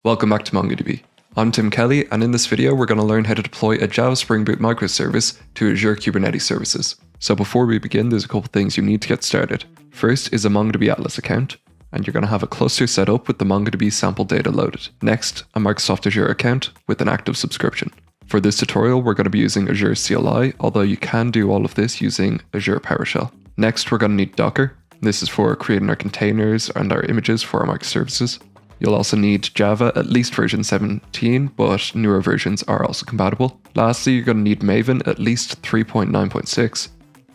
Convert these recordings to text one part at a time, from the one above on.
Welcome back to MongoDB. I'm Tim Kelly, and in this video we're going to learn how to deploy a Java Spring Boot microservice to Azure Kubernetes Services. So before we begin, there's a couple things you need to get started. First is a MongoDB Atlas account, and you're going to have a cluster set up with the MongoDB sample data loaded. Next, a Microsoft Azure account with an active subscription. For this tutorial, we're going to be using Azure CLI, although you can do all of this using Azure PowerShell. Next, we're going to need Docker. This is for creating our containers and our images for our microservices. You'll also need Java, at least version 17, but newer versions are also compatible. Lastly, you're going to need Maven, at least 3.9.6,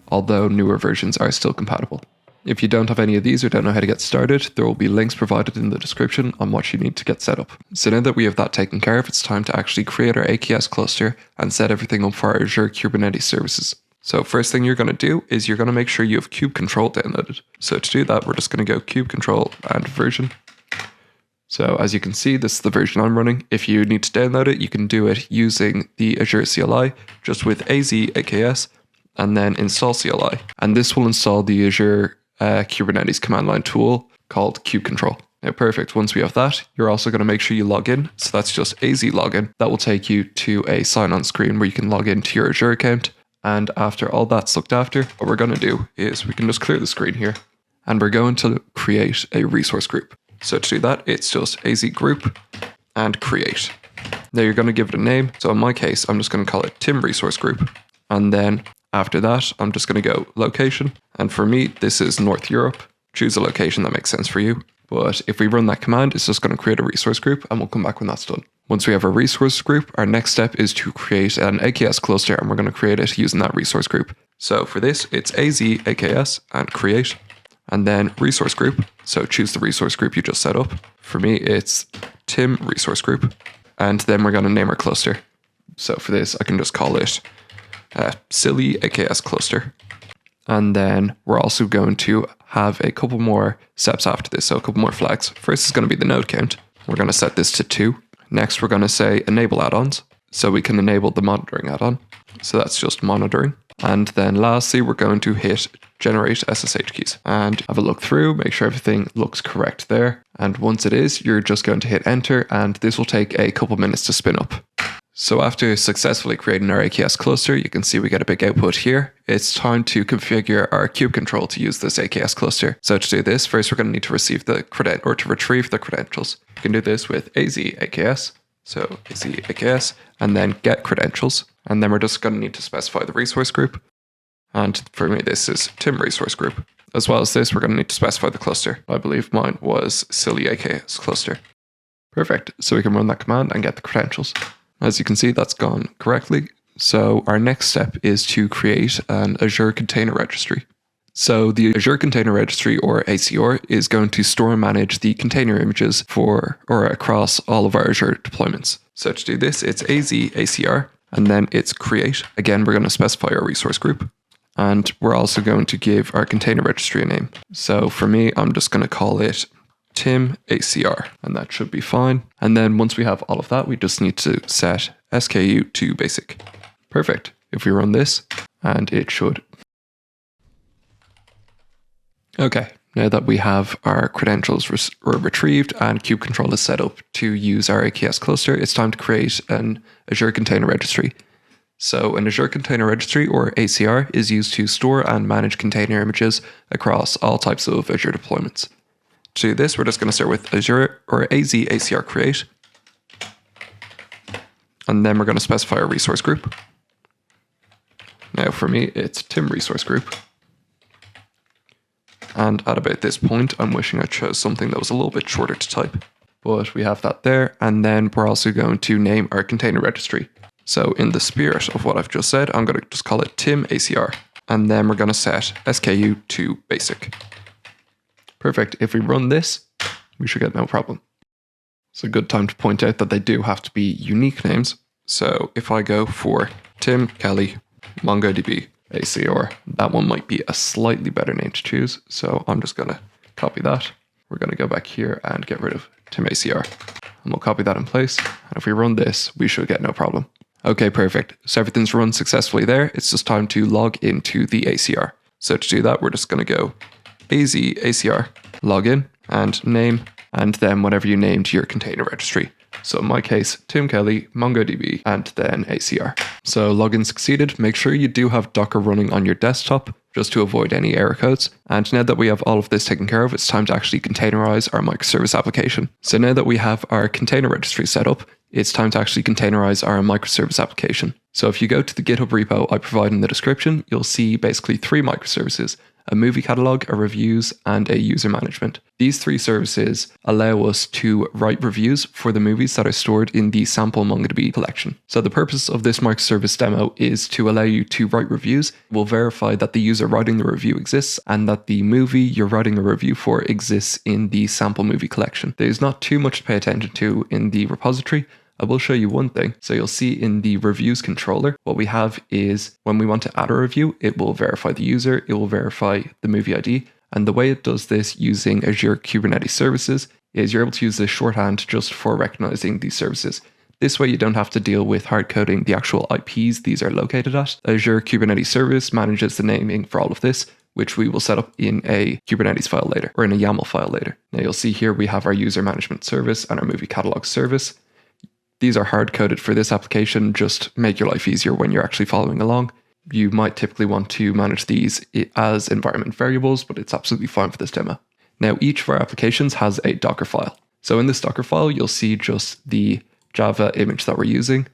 although newer versions are still compatible. If you don't have any of these or don't know how to get started, there will be links provided in the description on what you need to get set up. So now that we have that taken care of, it's time to actually create our AKS cluster and set everything up for our Azure Kubernetes services. So first thing you're going to do is you're going to make sure you have kubectl downloaded. So to do that, we're just going to go kubectl and version. So as you can see, this is the version I'm running. If you need to download it, you can do it using the Azure CLI, just with AKS, and then install CLI. And this will install the Azure Kubernetes command line tool called kubectl. Now perfect, once we have that, you're also going to make sure you log in. So that's just AZ login. That will take you to a sign-on screen where you can log into your Azure account. And after all that's looked after, what we're going to do is we can just clear the screen here, and we're going to create a resource group. So to do that, it's just AZ group and create. Now you're going to give it a name. So in my case, I'm just going to call it Tim resource group. And then after that, I'm just going to go location. And for me, this is North Europe. Choose a location that makes sense for you. But if we run that command, it's just going to create a resource group, and we'll come back when that's done. Once we have a resource group, our next step is to create an AKS cluster, and we're going to create it using that resource group. So for this, it's AZ AKS and create. And then resource group. So choose the resource group you just set up. For me, it's Tim resource group. And then we're going to name our cluster. So for this, I can just call it silly AKS cluster. And then we're also going to have a couple more steps after this. So a couple more flags. First is going to be the node count. We're going to set this to 2. Next, we're going to say enable add-ons. So we can enable the monitoring add-on. So that's just monitoring. And then lastly, we're going to hit generate SSH keys and have a look through, make sure everything looks correct there. And once it is, you're just going to hit enter, and this will take a couple minutes to spin up. So after successfully creating our AKS cluster, you can see we get a big output here. It's time to configure our kubectl to use this AKS cluster. So to do this, first we're going to need to receive the retrieve the credentials. You can do this with AZ AKS. So AZ AKS, and then get credentials. And then we're just going to need to specify the resource group. And for me, this is Tim resource group. As well as this, we're going to need to specify the cluster. I believe mine was silly AKS cluster. Perfect. So we can run that command and get the credentials. As you can see, that's gone correctly. So our next step is to create an Azure Container Registry. So the Azure Container Registry, or ACR, is going to store and manage the container images for or across all of our Azure deployments. So to do this, it's AZ ACR, and then it's create. Again, we're going to specify our resource group. And we're also going to give our container registry a name. So for me, I'm just going to call it Tim ACR, and that should be fine. And then once we have all of that, we just need to set SKU to basic. Perfect. If we run this, and it should. Okay, now that we have our credentials retrieved and kubectl is set up to use our AKS cluster, it's time to create an Azure Container Registry. So an Azure Container Registry, or ACR, is used to store and manage container images across all types of Azure deployments. To do this, we're just going to start with Azure or AZ ACR create. And then we're going to specify our resource group. Now for me, it's Tim resource group. And at about this point, I'm wishing I chose something that was a little bit shorter to type. But we have that there. And then we're also going to name our container registry. So in the spirit of what I've just said, I'm going to just call it Tim ACR. And then we're going to set SKU to basic. Perfect. If we run this, we should get no problem. It's a good time to point out that they do have to be unique names. So if I go for Tim Kelly MongoDB ACR, that one might be a slightly better name to choose. So I'm just going to copy that. We're going to go back here and get rid of Tim ACR. And we'll copy that in place. And if we run this, we should get no problem. Okay, perfect. So everything's run successfully there. It's just time to log into the ACR. So to do that, we're just going to go AZ ACR, log in, and name, and then whatever you named your container registry. So in my case, Tim Kelly, MongoDB, and then ACR. So login succeeded. Make sure you do have Docker running on your desktop just to avoid any error codes. And now that we have all of this taken care of, it's time to actually containerize our microservice application. So now that we have our container registry set up, it's time to actually containerize our microservice application. So if you go to the GitHub repo I provide in the description, you'll see basically 3 microservices: a movie catalog, a reviews, and a user management. These 3 services allow us to write reviews for the movies that are stored in the sample MongoDB collection. So the purpose of this microservice demo is to allow you to write reviews. We'll verify that the user writing the review exists and that the movie you're writing a review for exists in the sample movie collection. There's not too much to pay attention to in the repository. I will show you one thing. So you'll see in the reviews controller, what we have is when we want to add a review, it will verify the user, it will verify the movie ID. And the way it does this using Azure Kubernetes Services is you're able to use this shorthand just for recognizing these services. This way you don't have to deal with hard coding the actual IPs these are located at. Azure Kubernetes Service manages the naming for all of this, which we will set up in a Kubernetes file later, or in a YAML file later. Now you'll see here we have our user management service and our movie catalog service. These are hard-coded for this application, just make your life easier when you're actually following along. You might typically want to manage these as environment variables, but it's absolutely fine for this demo. Now, each of our applications has a Docker file. So in this Docker file, you'll see just the Java image that we're using,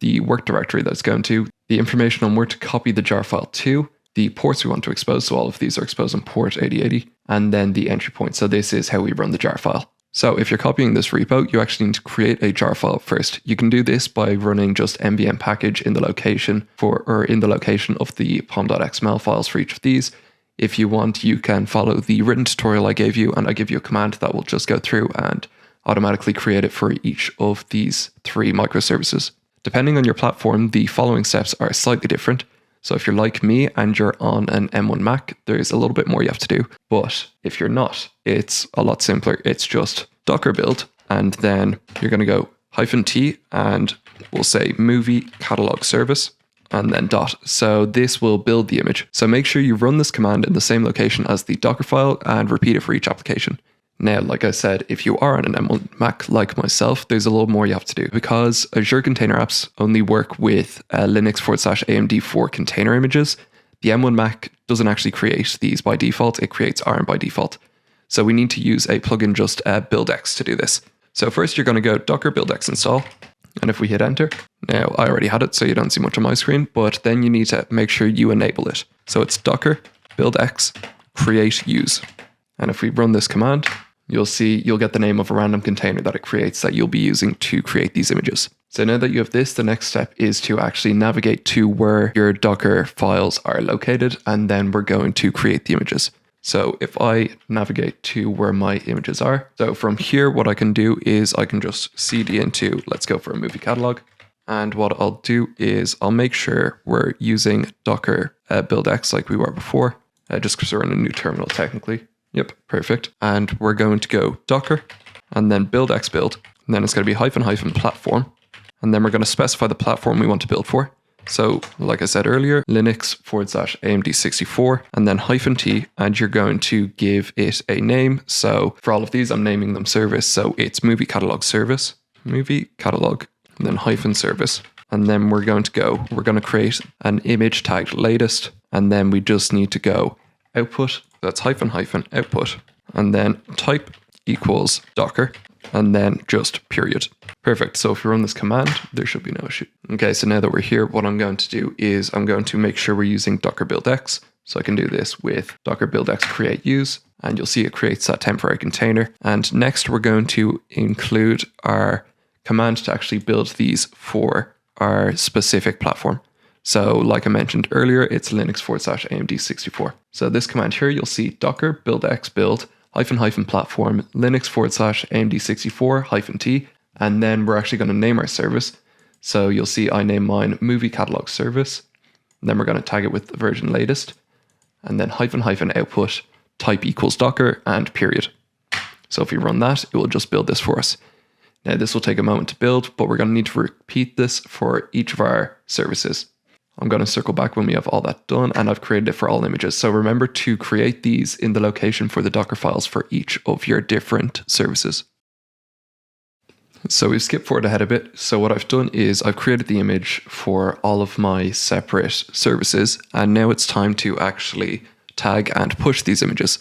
the work directory that's going to, the information on where to copy the jar file to, the ports we want to expose, so all of these are exposed on port 8080, and then the entry point. So this is how we run the jar file. So if you're copying this repo, you actually need to create a jar file first. You can do this by running just npm package in the location of the pom.xml files for each of these. If you want, you can follow the written tutorial I gave you, and I give you a command that will just go through and automatically create it for each of these 3 microservices. Depending on your platform, the following steps are slightly different. So if you're like me and you're on an M1 Mac, there's a little bit more you have to do. But if you're not, it's a lot simpler. It's just Docker build, and then you're going to go -t, and we'll say movie catalog service, and then dot. So this will build the image. So make sure you run this command in the same location as the Docker file and repeat it for each application. Now, like I said, if you are on an M1 Mac like myself, there's a little more you have to do, because Azure Container Apps only work with Linux/AMD4 container images. The M1 Mac doesn't actually create these by default, it creates ARM by default. So we need to use a plugin, just buildx, to do this. So first you're going to go docker buildx install, and if we hit enter, now I already had it so you don't see much on my screen, but then you need to make sure you enable it. So it's docker buildx create use. And if we run this command, you'll get the name of a random container that it creates that you'll be using to create these images. So now that you have this, the next step is to actually navigate to where your Docker files are located, and then we're going to create the images. So if I navigate to where my images are, so from here, what I can do is I can just cd into, let's go for a movie catalog. And what I'll do is I'll make sure we're using docker buildx like we were before, just because we're in a new terminal technically. Yep, perfect. And we're going to go docker and then buildx build. And then it's going to be -- platform. And then we're going to specify the platform we want to build for. So like I said earlier, Linux/AMD64 and then -t, and you're going to give it a name. So for all of these, I'm naming them service. So it's movie catalog service, movie catalog, and then -service. And then we're going to create an image tagged latest. And then we just need to go output. That's -- output, and then type equals docker, and then just period. Perfect. So if we run this command, there should be no issue. Okay, so now that we're here, what I'm going to do is I'm going to make sure we're using docker buildx. So I can do this with docker buildx create use, and you'll see it creates that temporary container. And next we're going to include our command to actually build these for our specific platform. So like I mentioned earlier, it's Linux/AMD64. So this command here, you'll see docker buildx build -- platform Linux/AMD64 -t, and then we're actually going to name our service. So you'll see I name mine movie catalog service, and then we're going to tag it with the version latest, and then -- output type equals docker and period. So if we run that, it will just build this for us. Now this will take a moment to build, but we're going to need to repeat this for each of our services. I'm going to circle back when we have all that done, and I've created it for all images. So remember to create these in the location for the Docker files for each of your different services. So we've skipped forward ahead a bit. So what I've done is I've created the image for all of my separate services, and now it's time to actually tag and push these images.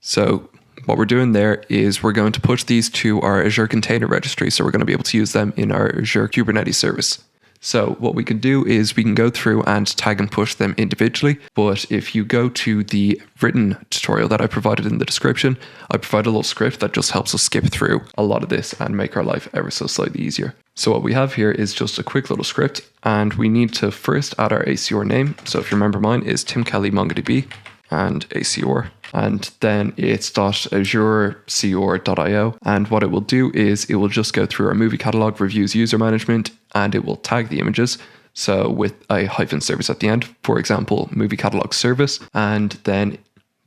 So what we're doing there is we're going to push these to our Azure Container Registry, so we're going to be able to use them in our Azure Kubernetes Service. So what we can do is we can go through and tag and push them individually, but if you go to the written tutorial that I provided in the description, I provide a little script that just helps us skip through a lot of this and make our life ever so slightly easier. So what we have here is just a quick little script, and we need to first add our ACR name. So if you remember, mine is Tim Kelly MongoDB and ACR, and then it's .azure.cr.io, and what it will do is it will just go through our movie catalog, reviews, user management, and it will tag the images, so with a hyphen service at the end, for example, movie catalog service, and then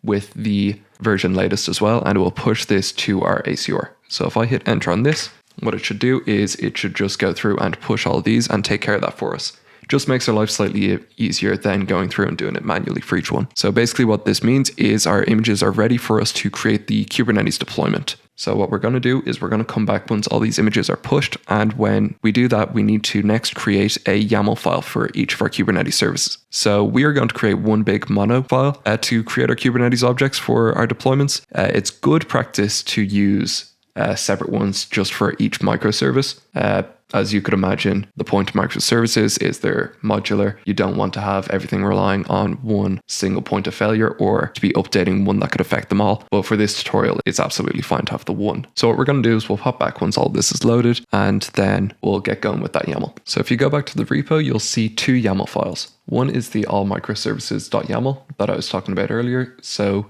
with the version latest as well, and it will push this to our ACR. So if I hit enter on this, what it should do is it should just go through and push all of these and take care of that for us. Just makes our life slightly easier than going through and doing it manually for each one. So basically what this means is our images are ready for us to create the Kubernetes deployment. So what we're going to do is we're going to come back once all these images are pushed, and when we do that, we need to next create a YAML file for each of our Kubernetes services. So we are going to create one big mono file to create our Kubernetes objects for our deployments. It's good practice to use separate ones just for each microservice. As you could imagine, the point of microservices is they're modular. You don't want to have everything relying on one single point of failure or to be updating one that could affect them all. But for this tutorial, it's absolutely fine to have the one. So what we're going to do is we'll pop back once all this is loaded, and then we'll get going with that YAML. So if you go back to the repo, you'll see two YAML files. One is the allmicroservices.yaml that I was talking about earlier. So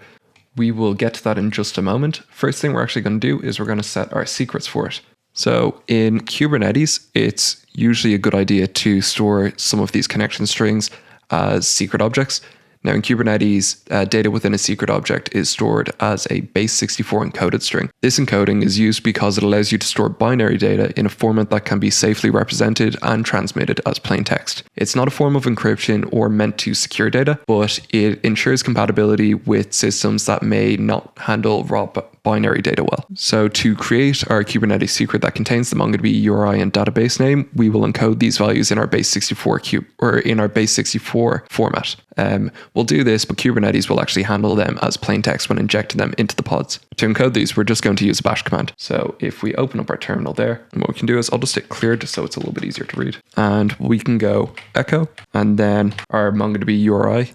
we will get to that in just a moment. First thing we're actually going to do is we're going to set our secrets for it. So in Kubernetes, it's usually a good idea to store some of these connection strings as secret objects. Now in Kubernetes, data within a secret object is stored as a base64 encoded string. This encoding is used because it allows you to store binary data in a format that can be safely represented and transmitted as plain text. It's not a form of encryption or meant to secure data, but it ensures compatibility with systems that may not handle raw binary data well. So to create our Kubernetes secret that contains the MongoDB URI and database name, we will encode these values in our base64 format. We'll do this, but Kubernetes will actually handle them as plain text when injecting them into the pods. To encode these, we're just going to use a bash command. So if we open up our terminal there, and what we can do is I'll just hit clear just so it's a little bit easier to read. And we can go echo, and then our MongoDB URI,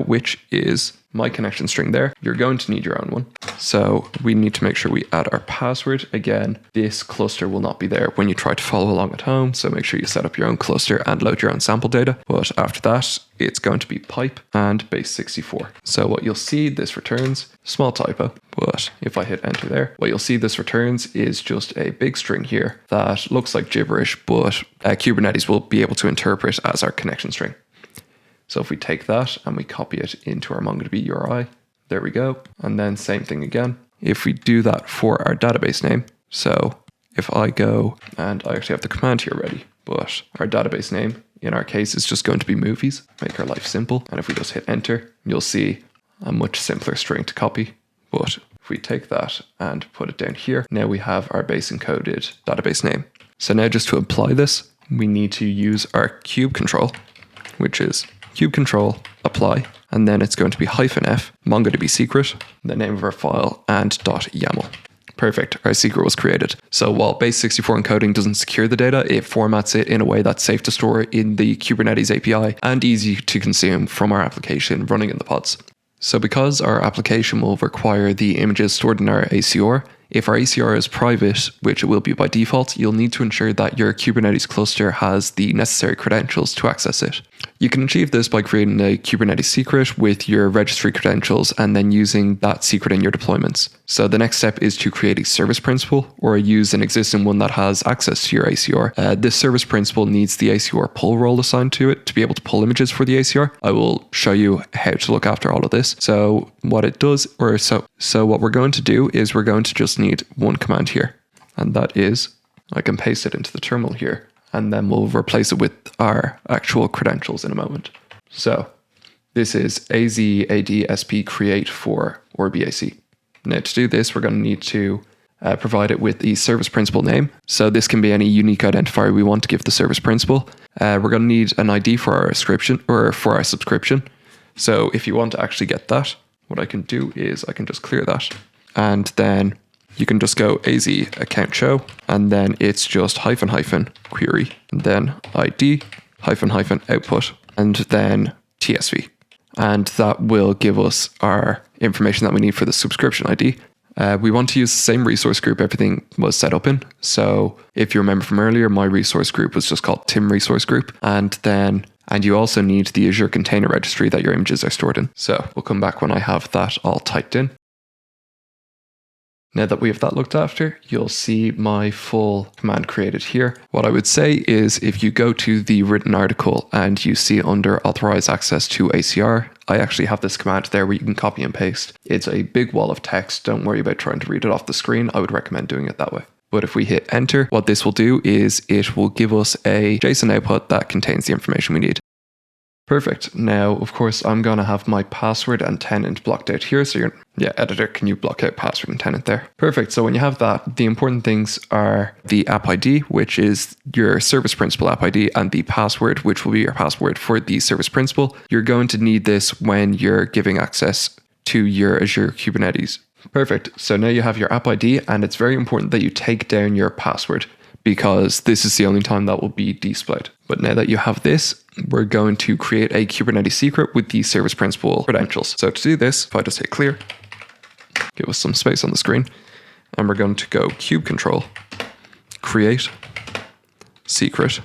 which is my connection string there. You're going to need your own one. So we need to make sure we add our password. Again, this cluster will not be there when you try to follow along at home. So make sure you set up your own cluster and load your own sample data. But after that, it's going to be pipe and base64. So what you'll see this returns, small typo, but if I hit enter there, what you'll see this returns is just a big string here that looks like gibberish, but Kubernetes will be able to interpret as our connection string. So if we take that and we copy it into our MongoDB URI, there we go. And then same thing again. If we do that for our database name, so if I go, and I actually have the command here ready, but our database name in our case is just going to be movies, make our life simple. And if we just hit enter, you'll see a much simpler string to copy. But if we take that and put it down here, now we have our base encoded database name. So now just to apply this, we need to use our kube control, which is kube control apply, and then it's going to be -f MongoDB secret, the name of our file, and .yaml. Perfect, our secret was created. So while base64 encoding doesn't secure the data, it formats it in a way that's safe to store in the Kubernetes API and easy to consume from our application running in the pods. So because our application will require the images stored in our ACR, if our ACR is private, which it will be by default, you'll need to ensure that your Kubernetes cluster has the necessary credentials to access it. You can achieve this by creating a Kubernetes secret with your registry credentials and then using that secret in your deployments. So the next step is to create a service principal or use an existing one that has access to your ACR. This service principal needs the ACR pull role assigned to it to be able to pull images for the ACR. I will show you how to look after all of this. So what it does, so what we're going to do is we're going to just need one command here, and that is, I can paste it into the terminal here, and then we'll replace it with our actual credentials in a moment. So this is azadsp create for or BAC. Now to do this, we're going to need to provide it with the service principal name. So this can be any unique identifier we want to give the service principal. We're going to need an ID for our subscription. So if you want to actually get that, what I can do is I can just clear that. And then you can just go AZ account show, and then it's just -- query, and then ID -- output, and then TSV. And that will give us our information that we need for the subscription ID. We want to use the same resource group everything was set up in. So if you remember from earlier, my resource group was just called Tim resource group. And you also need the Azure container registry that your images are stored in. So we'll come back when I have that all typed in. Now that we have that looked after, you'll see my full command created here. What I would say is if you go to the written article and you see under authorize access to ACR, I actually have this command there where you can copy and paste. It's a big wall of text. Don't worry about trying to read it off the screen. I would recommend doing it that way. But if we hit enter, what this will do is it will give us a JSON output that contains the information we need. Perfect. Now, of course, I'm going to have my password and tenant blocked out here. So editor, can you block out password and tenant there? Perfect. So when you have that, the important things are the app ID, which is your service principal app ID, and the password, which will be your password for the service principal. You're going to need this when you're giving access to your Azure Kubernetes. Perfect. So now you have your app ID, and it's very important that you take down your password, because this is the only time that will be displayed. But now that you have this, we're going to create a Kubernetes secret with the service principal credentials. So to do this, if I just hit clear, give us some space on the screen, and we're going to go kube control, create secret,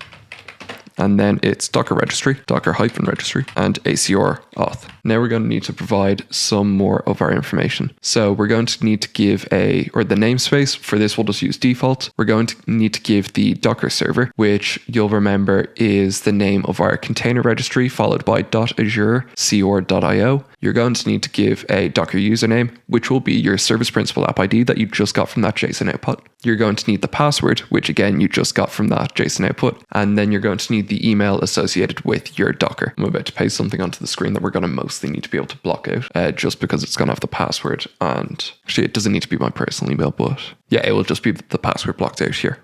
and then it's Docker registry, Docker-registry, and ACR auth. Now we're going to need to provide some more of our information. So we're going to need to give the namespace. For this, we'll just use default. We're going to need to give the Docker server, which you'll remember is the name of our container registry, followed by .azure.cor.io. You're going to need to give a Docker username, which will be your service principal app ID that you just got from that JSON output. You're going to need the password, which again, you just got from that JSON output. And then you're going to need the email associated with your Docker. I'm about to paste something onto the screen that we're going to mostly need to be able to block out, just because it's going to have the password. And actually, it doesn't need to be my personal email, but yeah, it will just be the password blocked out here.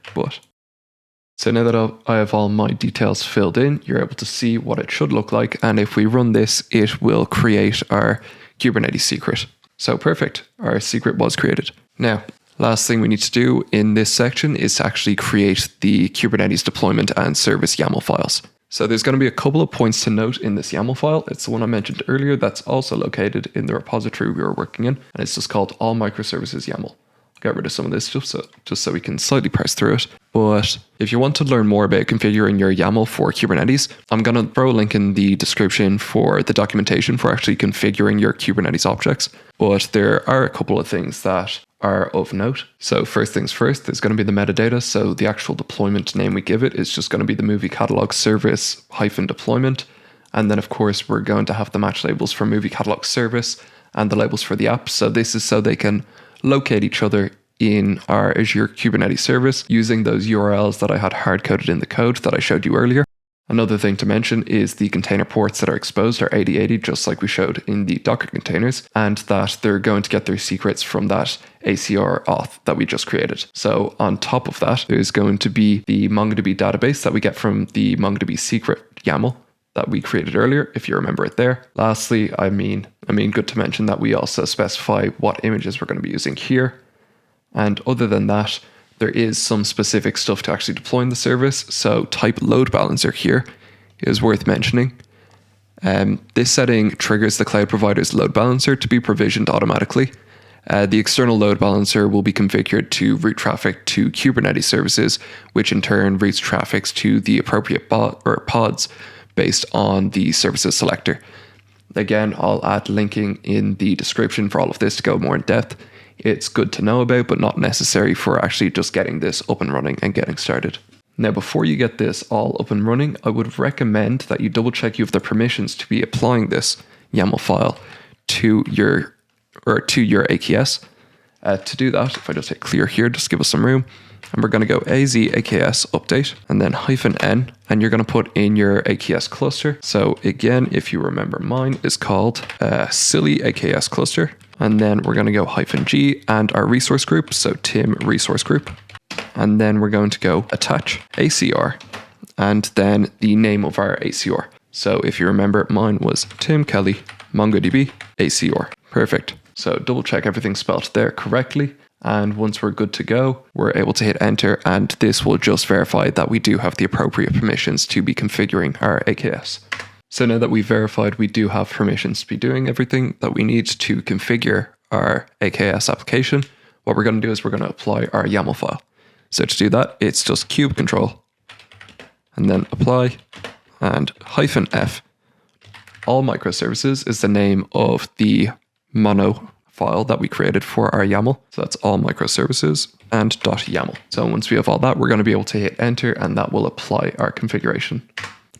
So now that I have all my details filled in, you're able to see what it should look like. And if we run this, it will create our Kubernetes secret. So perfect, our secret was created. Now, last thing we need to do in this section is to actually create the Kubernetes deployment and service YAML files. So there's going to be a couple of points to note in this YAML file. It's the one I mentioned earlier that's also located in the repository we were working in, and it's just called all microservices YAML. Get rid of some of this just so we can slightly parse through it. But if you want to learn more about configuring your YAML for Kubernetes, I'm going to throw a link in the description for the documentation for actually configuring your Kubernetes objects. But there are a couple of things that are of note. So first things first, there's going to be the metadata. So the actual deployment name we give it is just going to be the movie catalog service -deployment. And then of course, we're going to have the match labels for movie catalog service and the labels for the app. So this is so they can locate each other in our Azure Kubernetes service using those URLs that I had hard-coded in the code that I showed you earlier. Another thing to mention is the container ports that are exposed are 8080, just like we showed in the Docker containers, and that they're going to get their secrets from that ACR auth that we just created. So on top of that, there's going to be the MongoDB database that we get from the MongoDB secret YAML that we created earlier, if you remember it there. Lastly, I mean, good to mention that we also specify what images we're going to be using here. And other than that, there is some specific stuff to actually deploy in the service. So type load balancer here is worth mentioning. This setting triggers the cloud provider's load balancer to be provisioned automatically. The external load balancer will be configured to route traffic to Kubernetes services, which in turn routes traffic to the appropriate pods based on the services selector. Again, I'll add linking in the description for all of this to go more in depth. It's good to know about, but not necessary for actually just getting this up and running and getting started. Now, before you get this all up and running, I would recommend that you double check you have the permissions to be applying this YAML file to your AKS. To do that, if I just hit clear here, just give us some room. And we're going to go AZ AKS update and then -n, and you're going to put in your AKS cluster. So again, if you remember, mine is called silly AKS cluster. And then we're going to go -G and our resource group. So Tim resource group. And then we're going to go attach ACR and then the name of our ACR. So if you remember, mine was Tim Kelly, MongoDB, ACR. Perfect. So double check everything's spelled there correctly. And once we're good to go, we're able to hit enter, and this will just verify that we do have the appropriate permissions to be configuring our AKS. So now that we've verified we do have permissions to be doing everything that we need to configure our AKS application, what we're going to do is we're going to apply our YAML file. So to do that, it's just cube control and then apply and -F. All microservices is the name of the mono file that we created for our YAML. So that's all microservices and .yaml. So once we have all that, we're going to be able to hit enter, and that will apply our configuration.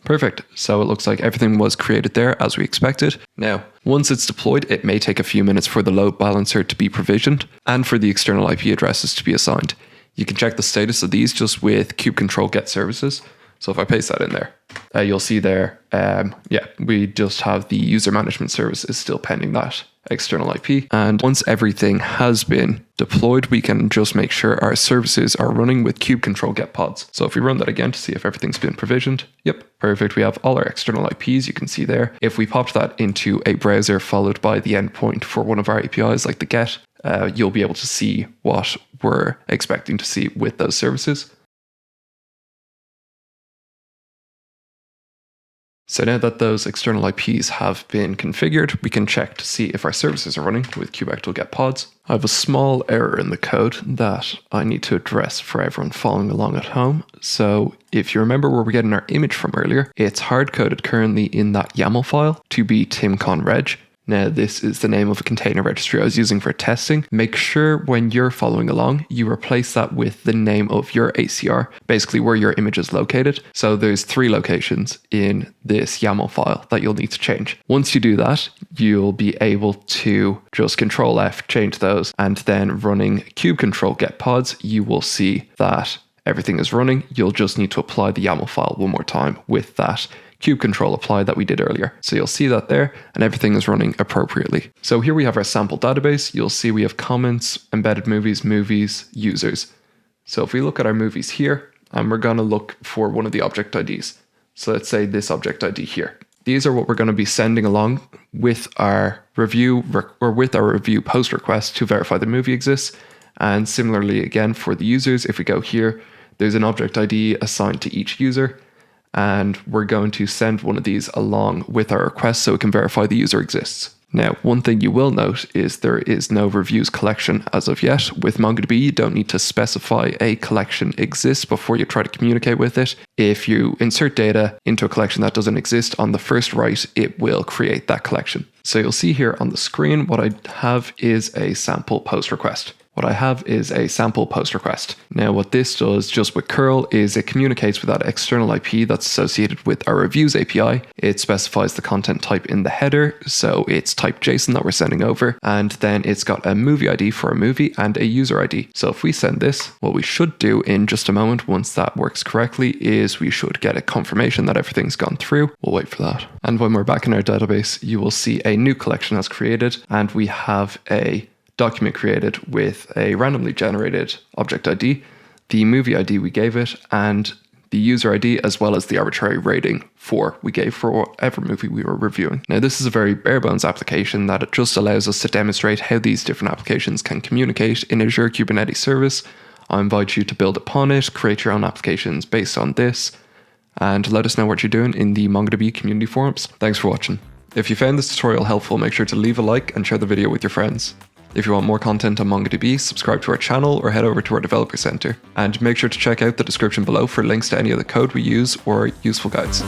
Perfect. So it looks like everything was created there as we expected. Now, once it's deployed, it may take a few minutes for the load balancer to be provisioned and for the external IP addresses to be assigned. You can check the status of these just with kube control get services. So if I paste that in there, you'll see there, we just have the user management service is still pending that external IP. And once everything has been deployed, we can just make sure our services are running with kube control get pods. So if we run that again to see if everything's been provisioned, yep, perfect. We have all our external IPs, you can see there. If we popped that into a browser followed by the endpoint for one of our APIs like the get, you'll be able to see what we're expecting to see with those services. So now that those external IPs have been configured, we can check to see if our services are running with kubectl get pods. I have a small error in the code that I need to address for everyone following along at home. So if you remember where we're getting our image from earlier, it's hard-coded currently in that YAML file to be timconreg. Now, this is the name of a container registry I was using for testing. Make sure when you're following along, you replace that with the name of your ACR, basically where your image is located. So there's 3 locations in this YAML file that you'll need to change. Once you do that, you'll be able to just Control F, change those, and then running kube control get pods, you will see that everything is running. You'll just need to apply the YAML file one more time with that kube control apply that we did earlier. So you'll see that there, and everything is running appropriately. So here we have our sample database. You'll see we have comments, embedded movies, users. So if we look at our movies here, and we're going to look for one of the object IDs. So let's say this object ID here. These are what we're going to be sending along with our review post request to verify the movie exists. And similarly, again, for the users, if we go here, there's an object ID assigned to each user. And we're going to send one of these along with our request so it can verify the user exists. Now, one thing you will note is there is no reviews collection as of yet. With MongoDB, you don't need to specify a collection exists before you try to communicate with it. If you insert data into a collection that doesn't exist on the first write, it will create that collection. So you'll see here on the screen, what I have is a sample post request. Now what this does just with curl is it communicates with that external IP that's associated with our reviews API. It specifies the content type in the header, so it's type JSON that we're sending over, and then it's got a movie ID for a movie and a user ID. So if we send this, what we should do in just a moment once that works correctly is we should get a confirmation that everything's gone through. We'll wait for that. And when we're back in our database, you will see a new collection has created, and we have a document created with a randomly generated object ID, the movie ID we gave it, and the user ID, as well as the arbitrary rating we gave for whatever movie we were reviewing. Now, this is a very bare bones application that it just allows us to demonstrate how these different applications can communicate in Azure Kubernetes Service. I invite you to build upon it, create your own applications based on this, and let us know what you're doing in the MongoDB community forums. Thanks for watching. If you found this tutorial helpful, make sure to leave a like and share the video with your friends. If you want more content on MongoDB, subscribe to our channel or head over to our Developer Center. And make sure to check out the description below for links to any of the code we use or useful guides.